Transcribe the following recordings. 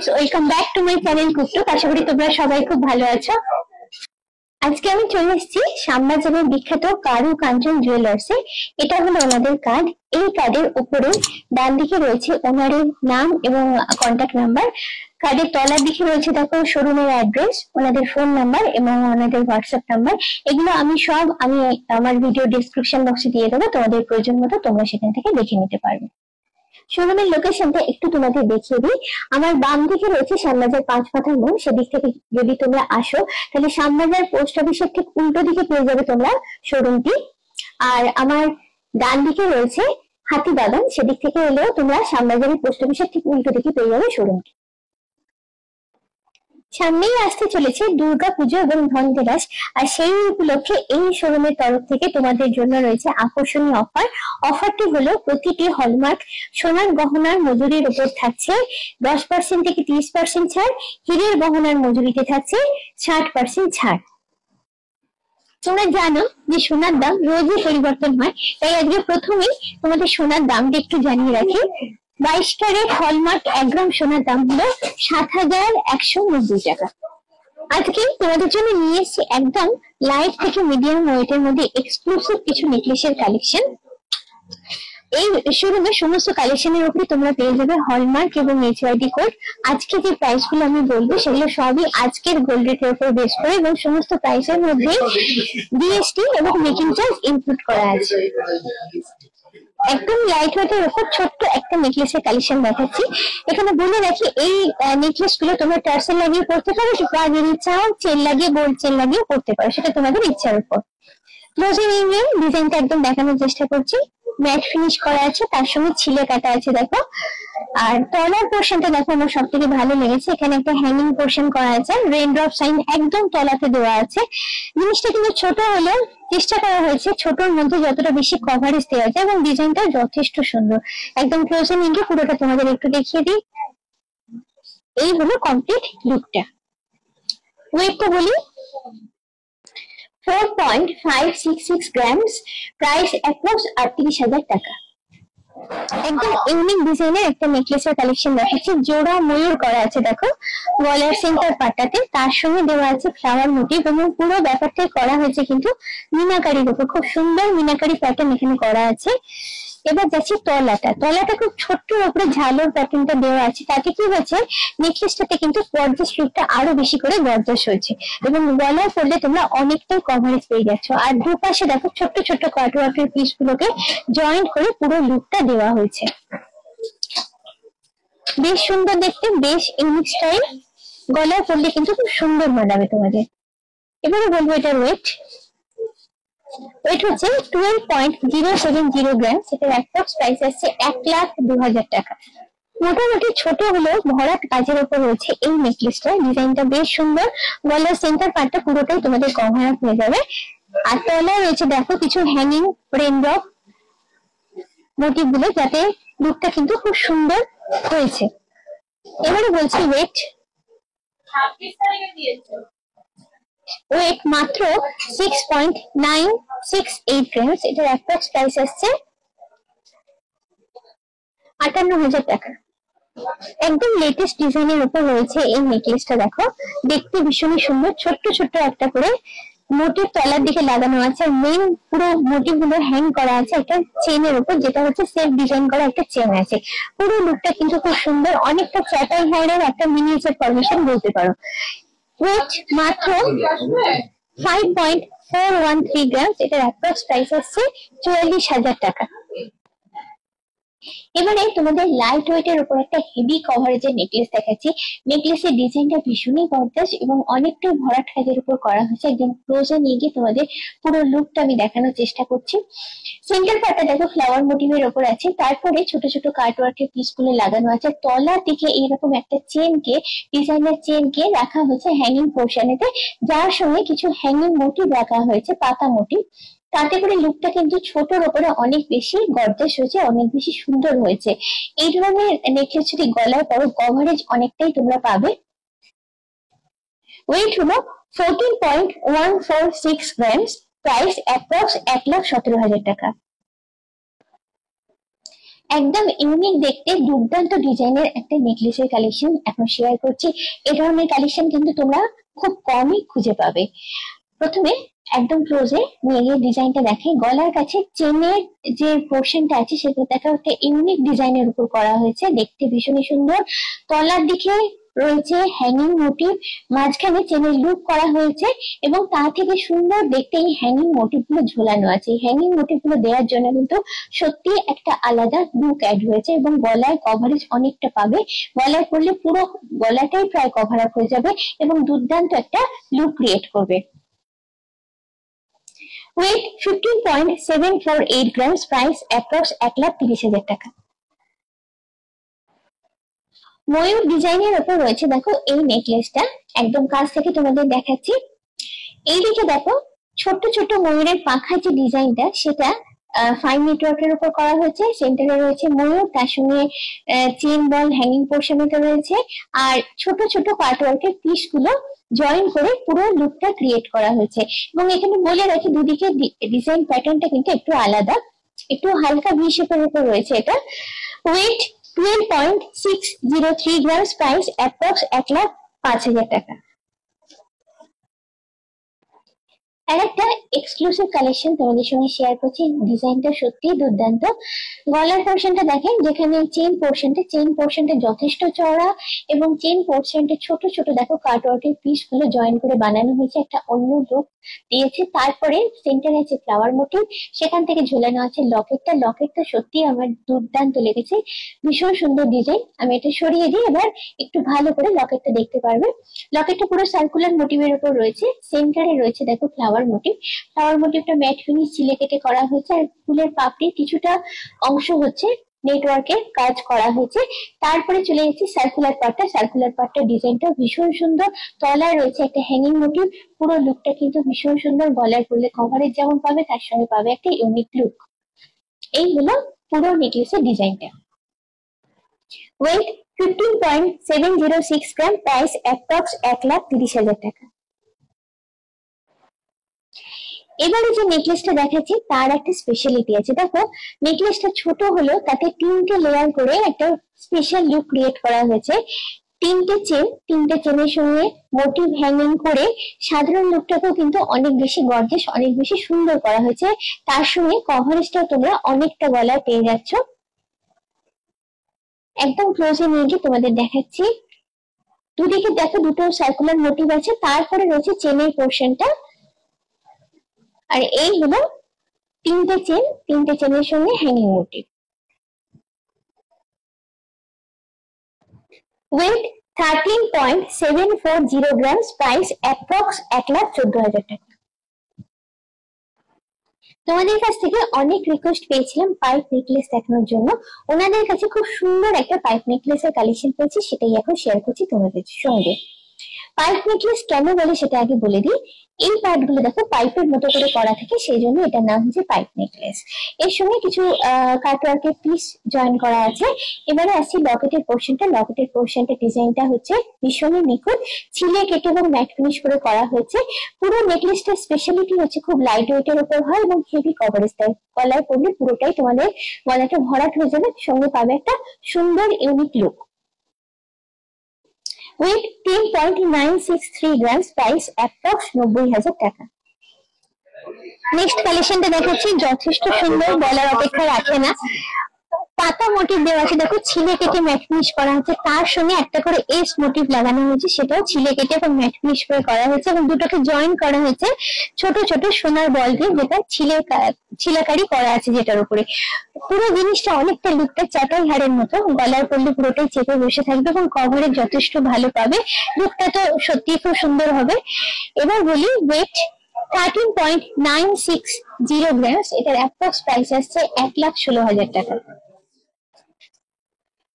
Friends, welcome back to my channel কুকটুক। আশা করি তোমরা সবাই খুব ভালো আছো। আজকে আমি চলে এসেছি শ্যামবাজারের বিখ্যাত কারু কাঞ্চন জুয়েলার্সে। এটা হলো ওনাদের কার্ড। এই কার্ডের উপরে ডান দিকে রয়েছে ওনারের নাম এবং কন্ট্যাক্ট নাম্বার। কার্ডের তলার দিকে রয়েছে দেখো শোরুমের অ্যাড্রেস, ওনাদের ফোন নাম্বার এবং ওনাদের হোয়াটসঅ্যাপ নাম্বার। এগুলো আমি আমার ভিডিও ডিসক্রিপশন বক্সে দিয়ে দেবো, তোমাদের প্রয়োজন মতো তোমরা সেখান থেকে দেখে নিতে পারবে। শোরুমের লোকেশনটা একটু তোমাদের দেখিয়ে দিই। আমার বাম দিকে রয়েছে শ্যামবাজার 5 মাথার মোড়। সেদিক থেকে যদি তোমরা আসো তাহলে শ্যামবাজার পোস্ট অফিসের ঠিক উল্টো দিকে পেয়ে যাবে তোমরা শোরুমটি। আর আমার ডান দিকে রয়েছে হাতিবাগান, সেদিক থেকে এলেও তোমরা শ্যামবাজারের পোস্ট অফিসের ঠিক উল্টো দিকে পেয়ে যাবে শোরুমটি। সামনেই আসতে চলেছে দুর্গা পুজো এবং ধনতেরাস, আর সেই উপলক্ষে এই শোরুমের তরফ থেকে তোমাদের জন্য রয়েছে আকর্ষণীয় অফার। অফারটি হলো প্রতিটি হলমার্ক সোনার গহনার মজুরির উপর থাকছে 10% থেকে 30% ছাড়, হীরের গহনার মজুরিতে থাকছে 60% ছাড়। তোমরা জানো যে সোনার দাম রোজই পরিবর্তন হয়, তাই আজকে প্রথমেই তোমাদের সোনার দামটা একটু জানিয়ে রাখি। 22 ক্যারেট হলমার্ক 1 গ্রাম সোনার দাম হলো 7,190 টাকা। আজকে তোমাদের জন্য নিয়ে এসেছি একদম লাইট থেকে মিডিয়াম ওয়েটের মধ্যে এক্সক্লুসিভ কিছু নেকলেসের কালেকশন। এই শোরুমে সমস্ত কালেকশনের উপরে তোমরা পেয়ে যাবে হলমার্ক এবং HYD কোড। আজকে যে প্রাইস গুলো আমি বলবো সেগুলো সবই আজকের গোল্ড রেটের উপর বেস করে, এবং সমস্ত প্রাইসের মধ্যে জিএসটি এবং মেকিং চার্জ ইনক্লুড করা আছে। একদম লাইট ওয়েটের উপর ছোট্ট একটা নেকলেসের কালেকশন দেখাচ্ছি। এখানে বলে রাখি, এই নেকলেস গুলো তোমরা টার্সেল লাগিয়ে পড়তে পারো, বা যদি চাও চেন লাগিয়ে গোল্ড চেন লাগিয়ে পড়তে পারো, সেটা তোমাদের ইচ্ছার উপর। ক্লোজিং এর ডিজাইনটা একদম দেখানোর চেষ্টা করছি। ম্যাট ফিনিশ করা আছে, তার সঙ্গে ছিলে কাটা আছে দেখো। আর তলার পোর্শনটা দেখো আমার সব থেকে ভালো লেগেছে। এখানে একটা হ্যাঙ্গিং পোর্শন করা আছে, রেইন ড্রপ সাইন একদম তলাতে দেওয়া আছে। জিনিসটা কিন্তু ছোট হলেও চেষ্টা করা হয়েছে ছোটর মধ্যে যতটা বেশি কভারেজ দেওয়া যায়, এবং ডিজাইনটা যথেষ্ট সুন্দর। একদম ক্লোজিং এ পুরোটা তোমাদের একটু দেখিয়ে দিই। এই হলো কমপ্লিট লুকটা। ওয়েটটা বলি 4.566 গ্রামস, প্রাইস অ্যাপ্রক্স 38,000 টাকা। একদম ইউনিক ডিজাইনের একটা নেকলেসের কালেকশন দেখাচ্ছি। জোড়া ময়ূর করা আছে দেখো গলার সেন্টার পাটটাতে, তার সঙ্গে দেওয়া আছে ফ্লাওয়ার মোটিভ, এবং পুরো ব্যাপারটাই করা হয়েছে কিন্তু মিনাকারির উপর। খুব সুন্দর মিনাকারি প্যাটার্ন এখানে করা আছে। এবার যাচ্ছি তলাটা খুব ছোট্ট উপরে ঝালোর প্যাটার্নটা দেওয়া আছে। তাতে কি হয়েছে, নেকলেসটাতে কিন্তু গর্জাস লুকটা আরো বেশি করে গর্জাস হয়েছে, এবং গলায় পরলে তোমরা অনেকটাই কভারেজ পেয়ে যাচ্ছ। আর দুপাশে দেখো ছোট্ট ছোট্ট কাটওয়ার্কের পিস গুলোকে জয়েন্ট করে পুরো লুকটা দেওয়া হয়েছে। বেশ সুন্দর দেখতে, বেশ ইউনিক স্টাইল। গলায় পরলে কিন্তু খুব সুন্দর মানাবে তোমাদের। এবারে বলবো এটার ওয়েট হচ্ছে 12.070 গ্রাম। সেটার অ্যাপ্রক্স প্রাইস আসছে 1,02,000 টাকা। মোটামুটি ছোট হলেও ভরাট কাজের উপর রয়েছে এই নেকলেসটা। ডিজাইনটা বেশ সুন্দর। গলার সেন্টার পার্টটা পুরোটাই তোমাদের কভার আপ হয়ে যাবে। আর তলায় রয়েছে দেখো কিছু হ্যাঙ্গিং রেইনড্রপ মোটিভ গুলো, যাতে লুকটা কিন্তু খুব সুন্দর হয়েছে। এবারে বলছি ওয়েট মাত্র 6.968 গ্রামস। এটার অ্যাপ্রক্স প্রাইস আসছে 58,000 টাকা। একদম লেটেস্ট ডিজাইনের উপর রয়েছে এই নেকলেসটা। দেখো দেখতে ভীষণই সুন্দর। ছোট্ট ছোট্ট একটা করে মোটিভ তলার দিকে লাগানো আছে, আর মেইন পুরো মোটিভ গুলো হ্যাং করা আছে একটা চেনের উপর, যেটা হচ্ছে সেলফ ডিজাইন করা একটা চেন আছে। পুরো লুকটা কিন্তু খুব সুন্দর, অনেকটা চ্যাটার হেয়ারের একটা মিনিয়েচার ফরমেশন বলতে পারো। ওয়েট মাত্র 5.413 গ্রামস। এটার অ্যাপ্রক্স প্রাইস আসছে 44,000 টাকা। এবারে তোমাদের লাইট ওয়েটের উপর একটা হেভি কভারেজের নেকলেস দেখাচ্ছি। নেকলেসের ডিজাইনটা ভীষণই গর্জাস এবং অনেকটা ভরাট কাজের উপর করা হয়েছে। একদম ক্লোজে নিয়ে গিয়ে তোমাদের পুরো লুকটা আমি দেখানোর চেষ্টা করছি। সেন্টার পার্টটা দেখো ফ্লাওয়ার মোটিভের উপর আছে, তারপরে ছোট ছোট কাটওয়ার্কের পিস গুলো লাগানো আছে। তলার দিকে এইরকম একটা ডিজাইনার চেনকে রাখা হয়েছে হ্যাঙ্গিং পোর্শনেতে, যার সঙ্গে কিছু হ্যাঙ্গিং মোটিভ রাখা হয়েছে, পাতা মোটিভ। তাতে করে লুকটা কিন্তু ছোটর উপরে অনেক বেশি গর্জাস হয়েছে, অনেক বেশি সুন্দর হয়েছে। এই ধরনের নেকলেস যদি গলায় পরো কভারেজ অনেকটাই তোমরা পাবে। ওয়েট হলো 14.146 গ্রামস, প্রাইস অ্যাপ্রক্স 1,17,000 টাকা। একদম ইউনিক দেখতে দুর্দান্ত ডিজাইনের একটা নেকলেসের কালেকশন এখন শেয়ার করছি। এই ধরনের কালেকশন কিন্তু তোমরা খুব কমই খুঁজে পাবে। প্রথমে একদম ক্লোজে নিয়ে গিয়ে ডিজাইনটা দেখে, গলার কাছে চেনের যে পোর্শনটা আছে সেটা দেখা একটা ইউনিক ডিজাইনের উপর করা হয়েছে, দেখতে ভীষণই সুন্দর। তলার দিকে রয়েছে হ্যাঙ্গিং মোটিভ, মাঝখানে চেনের লুপ করা হয়েছে এবং তা থেকে সুন্দর দেখতে এই হ্যাঙ্গিং মোটিভ গুলো ঝোলানো আছে। এই হ্যাঙ্গিং মোটিভ গুলো দেওয়ার জন্য কিন্তু সত্যি একটা আলাদা লুক অ্যাড হয়েছে এবং গলায় কভারেজ অনেকটা পাবে। গলায় পরলে পুরো গলাটাই প্রায় কভার আপ হয়ে যাবে এবং দুর্দান্ত একটা লুক ক্রিয়েট করবে। ওয়েট 15.748 গ্রামস, প্রাইস অ্যাপ্রক্স 1,30,000 টাকা। ময়ূর ডিজাইনের উপর রয়েছে দেখো এই নেকলেসটা, একদম কাছ থেকে তোমাদের দেখাচ্ছি। এইদিকে দেখো ছোট্ট ছোট্ট ময়ূরের পাখার যে ডিজাইনটা সেটা ফাইন নেটওয়ার্কের উপর করা হয়েছে। সেন্টারে রয়েছে ময়ূর, তার সঙ্গে চেন বল হ্যাঙ্গিং পোর্শনটা রয়েছে আর ছোট ছোট কাটওয়ার্কের পিস গুলো জয়েন করে পুরো লুকটা ক্রিয়েট করা হয়েছে। এবং এখানে বলে রাখি দুদিকে ডিজাইন প্যাটার্নটা কিন্তু একটু আলাদা, একটু হালকা ভি শেপের উপর রয়েছে এটা। ওয়েট 12.603 গ্রামস, প্রাইস অ্যাপ্রক্স 1,05,000 টাকা। আর একটা এক্সক্লুসিভ কালেকশন তোমাদের সঙ্গে শেয়ার করছি, ডিজাইনটা সত্যি দুর্দান্ত। গলার পোর্শনটা দেখেন, যেখানে চেন পোর্শনটা যথেষ্ট চওড়া এবং চেন পোর্শনটা ছোট ছোট দেখো কাটওয়ার্কের পিস গুলো জয়েন করে বানানো হয়েছে, একটা অন্য লুক দিয়েছে। তারপরে সেন্টারে আছে ফ্লাওয়ার মোটিভ, সেখান থেকে ঝুলানো আছে লকেটটা সত্যি আমার দুর্দান্ত লেগেছে, ভীষণ সুন্দর ডিজাইন। আমি এটা সরিয়ে দিই, এবার একটু ভালো করে লকেটটা দেখতে পারবে। লকেটটা পুরো সার্কুলার মোটিভের উপর রয়েছে, সেন্টারে রয়েছে দেখো ফ্লাওয়ার মোটিভটা ম্যাট ফিনিশ ছিলে কেটে করা হয়েছে আর ফুলের পাপড়ি কিছুটা অংশ হচ্ছে নেটওয়ার্কের কাজ করা হয়েছে। তারপরে চলে গেছি সার্কুলার পার্টটা ডিজাইনটা ভীষণ সুন্দর। তলায় রয়েছে একটা হ্যাঙ্গিং মোটিভ, পুরো লুকটা কিন্তু ভীষণ সুন্দর। গলায় পরলে কভারেজ যেমন পাবে তার সঙ্গে পাবে একটা ইউনিক লুক। এই হলো পুরো নেকলেসের ডিজাইনটা। ওয়েট 15.706 গ্রাম, প্রাইস অ্যাপ্রক্স 1,30,000 টাকা। এবারে যে নেকলেসটা দেখাচ্ছি তার একটা স্পেশালিটি আছে। দেখো নেকলেসটা ছোট হলেও তাতে 3টে লেয়ার করে একটা স্পেশাল লুক ক্রিয়েট করা হয়েছে। 3টে চেনের সঙ্গে মোটিভ হ্যাঙ্গিং করে সাধারণ লুকটাকেও কিন্তু অনেক বেশি গর্জিয়াস, অনেক বেশি সুন্দর করা হয়েছে। তার সঙ্গে কভারেজটাও তোমরা অনেকটা গলায় পেয়ে যাচ্ছ। একদম ক্লোজে নিয়ে গিয়ে তোমাদের দেখাচ্ছি। দুদিকে দেখো দুটো সার্কুলার মোটিভ আছে, তারপরে রয়েছে চেনের পোর্শনটা। আর এই হলো 3টে চেনের সঙ্গে hanging motif. Weight 13.740 grams, price approx 1,14,000 টাকা। তোমাদের কাছ থেকে অনেক রিকোয়েস্ট পেয়েছিলাম পাইপ নেকলেস দেখানোর জন্য, ওনাদের কাছে খুব সুন্দর একটা পাইপ নেকলেসের কালেকশন পেয়েছি, সেটাই এখন শেয়ার করছি তোমাদের সঙ্গে। পাইপ নেকলেস কেন বলে সেটা আগে বলে দিই। এই পার্ট গুলো দেখো পাইপের মতো করে করা থাকে, সেই জন্য এটার নাম হচ্ছে পাইপ নেকলেস। এর সঙ্গে কিছু কাটওয়ার্কের পিস জয়েন করা আছে। এবারে আসছি লকেটের পোর্শনটা ডিজাইনটা হচ্ছে ভীষণই নিখুঁত, ছিলে কেটে এবং ম্যাট ফিনিশ করে করা হয়েছে। পুরো নেকলেসটার স্পেশালিটি হচ্ছে খুব লাইট ওয়েটের উপর হয় এবং হেভি কভারেজ দেয়। গলায় পরলে পুরোটাই তোমাদের গলাটা ভরাট হয়ে যাবে, সঙ্গে পাবে একটা সুন্দর unique look. Weight 10.963 grams, price approx 90,000 টাকা। নেক্সট কালেকশনটা দেখাচ্ছি, যথেষ্ট সুন্দর, বলার অপেক্ষা রাখে না। পাতা মোটিভ দেওয়া আছে, দেখো ছিলে কেটে ম্যাট ফিনিশ করা হচ্ছে, তার সঙ্গে একটা করে এস মোটিভ লাগানো হয়েছে, সেটাও ছিলে কেটে এবং ম্যাট ফিনিশ করে করা হয়েছে এবং দুটোকে জয়েন করা হয়েছে ছোট ছোট সোনার বল দিয়ে, যেটা ছিলাকারি করা আছে যেটার উপরে। পুরো জিনিসটা অনেকটা লুকটা চাটাই হাড়ের মতো, গলার পরলে পুরোটাই চেপে বসে থাকবে এবং কভারেজ যথেষ্ট ভালো পাবে। লুকটা তো সত্যি খুব সুন্দর হবে। এবার বলি ওয়েট 13.960 গ্রামস, এটার অ্যাপ্রক্স প্রাইস আসছে 1,16,000 টাকা।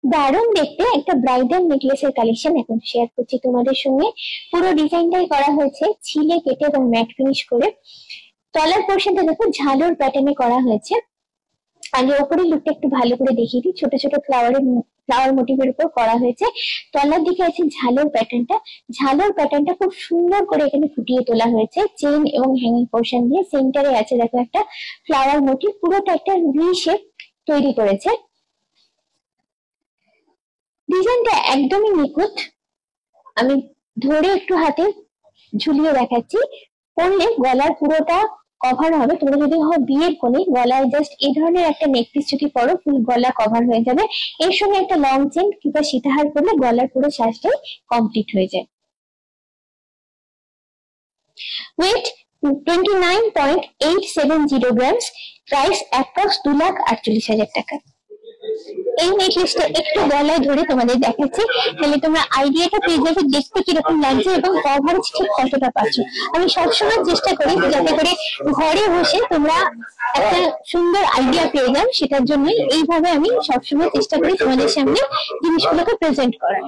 দারুণ দেখতে একটা ব্রাইডাল নেকলেসের কালেকশন এখন শেয়ার করছি তোমাদের সঙ্গে। পুরো ডিজাইনটাই করা হয়েছে ছিলে কেটে এবং ম্যাট ফিনিশ করে। তলার পোর্শনটা দেখো ঝালর প্যাটার্নে করা হয়েছে। আগে ওপরে লুকটা একটু ভালো করে দেখিয়ে দিই, ছোট ছোট ফ্লাওয়ার মোটিভের উপর করা হয়েছে। তলার দিকে আছে ঝালর প্যাটার্নটা খুব সুন্দর করে এখানে ফুটিয়ে তোলা হয়েছে চেন এবং হ্যাঙ্গিং পোর্শন দিয়ে। সেন্টারে আছে দেখো একটা ফ্লাওয়ার মোটিভ, পুরোটা একটা ভি শেপ তৈরি করেছে। ডিজাইনটা একদমই নিখুঁত। আমি ধরে একটু হাতে ঝুলিয়ে দেখাচ্ছি। পরলে গলার পুরোটা কভার হবে। তোমরা যদি হও বিয়ের কোণে, গলায় জাস্ট এই ধরনের একটা নেকপিস যদি পরো, ফুল গলা কভার হয়ে যাবে। এর সঙ্গে একটা লং চেন কিংবা সীতাহার পরলে গলার পুরো সাজটাই কমপ্লিট হয়ে যায়। ওয়েট 29.870 গ্রামস, প্রাইস অ্যাপ্রক্স 2,48,000 টাকা। এই নেকলেসটা একটু গলায় ধরে তোমাদের দেখাচ্ছি, তাহলে তোমরা আইডিয়াটা পেয়ে যাবে দেখতে কিরকম লাগছে এবং কভারেজ ঠিক কতটা পাচ্ছ। আমি সবসময় চেষ্টা করি যাতে করে ঘরে বসে তোমরা একটা সুন্দর আইডিয়া পেয়ে যাও, সেটার জন্যই এইভাবে আমি সবসময় চেষ্টা করি তোমাদের সামনে জিনিসগুলোকে প্রেজেন্ট করার।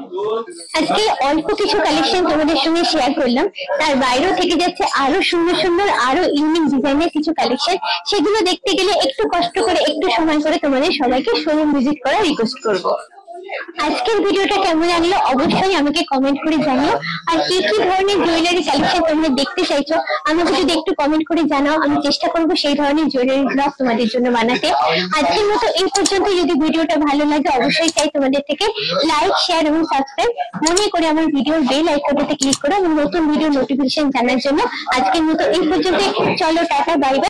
আজকে অল্প কিছু কালেকশন তোমাদের সঙ্গে শেয়ার করলাম, তার বাইরেও থেকে যাচ্ছে আরো সুন্দর সুন্দর আরো ইউনিক ডিজাইনের কিছু কালেকশন। সেগুলো দেখতে গেলে একটু কষ্ট করে একটু সময় করে তোমাদের সবাইকে শোরুম ভিজিট করার রিকোয়েস্ট করবো। আজকের ভিডিওটা কেমন লাগলো অবশ্যই আমাকে কমেন্ট করে জানিও। আর কি কি ধরনের জুয়েলারি কালেকশন তোমরা দেখতে চাইছো আমাকে যদি একটু কমেন্ট করে জানাও, আমি চেষ্টা করবো সেই ধরনের জুয়েলারি ব্লগ তোমাদের জন্য বানাতে। আজকের মতো এই পর্যন্ত। যদি ভিডিওটা ভালো লাগে অবশ্যই চাই তোমাদের থেকে লাইক, শেয়ার এবং সাবস্ক্রাইব মনে করে আমার ভিডিওর বেল আইকনটাতে ক্লিক করো এবং নতুন ভিডিও নোটিফিকেশন জানার জন্য। আজকের মতো এই পর্যন্ত। চলো টাটা, বাই বাই।